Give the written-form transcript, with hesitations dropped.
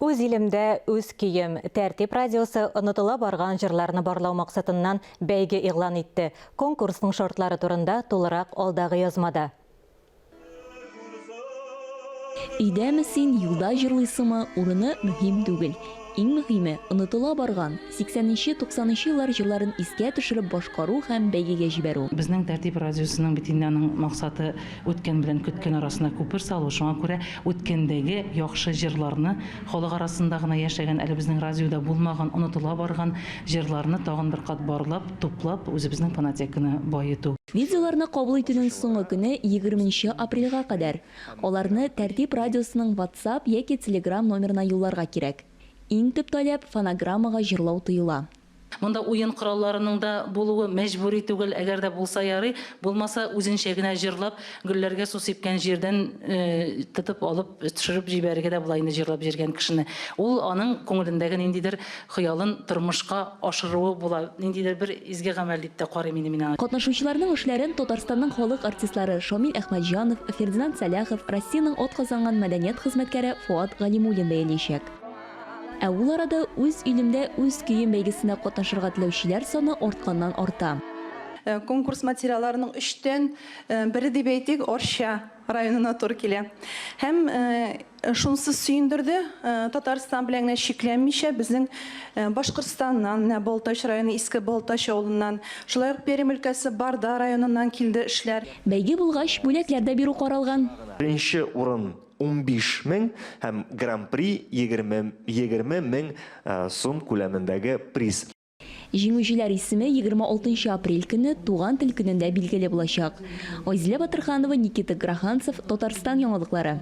Үз илемдә үз көйем тәртип радиосы онытыла барган җырларны барлау максатыннан бәйге игълан итте. Конкурсның шартлары турында тулырак алдагы язмада. Өйдәме син, юлда җырлыйсыңмы, урыны мөһим түгел. Иң мөһиме, онытыла барган 80-90 еллар җырларын искә төшереп башкару һәм бәйгегә җибәрү. Безнең тәртип радиосының бит инде аның максаты үткән белән көткән арасына күпер салу. Шуңа күрә үткәндәге яхшы җырларны, халык арасында гына яшәгән, әле безнең радиода булмаган, онытыла барган җырларны тагын бер кат барлап, туплап, үзебезнең фонотеканы баету. Видеоларны кабул итүнең соңгы көне 20 апрельгә кадәр. Аларны тәртип радиосының WhatsApp яки Telegram номерына юлларга кирәк. Иң төп таләп фонограммага җырлау тыела. Монда уен коралларының да булуы мәҗбүри түгел, әгәр дә булса ярый, булмаса үзенчә генә җырлап, гөлләргә су сипкән җирдән тотып алып төшереп җибәрергә дә була инде җырлап җиргән кешене. Ул аның күңелендәге ниндидер хыялын тормышка ашыруы була, ниндидер бер изге гамәл дип тә карый мине. Катнашучыларның эшләрен Татарстанның халык артистлары Шамил Әхмәтҗанов, Фердинанд Сәләхов, Россиянең атказанган мәдәният хезмәткәре Фуат Галимуллин бәяләячәк. Ә ул арада үз илемдә үз көем бәйгесенә катнашырга теләүчеләр саны артканнан арта. Конкурс материалларының 3тән 1 дип әйтик, Орша районына туры килә. Һәм шунсы сөендерде, Татарстан белән генә шикләнмичә, безнең Башкортстаннан, Балтач районы, Иске Балтач авылыннан, шулай ук Пермь өлкәсе Барда районыннан килде эшләр. Бәйге булгач, бүләкләр дә бирү каралган. Беренче урын 15 мең һәм гран-при 20 мең сум күләмендәге приз. Җиңүчеләр исеме 26 апрель көне туган тел көнендә билгеле булачак. Айзилә Батырханова, Никита Граханцев, Татарстан яңалыклары.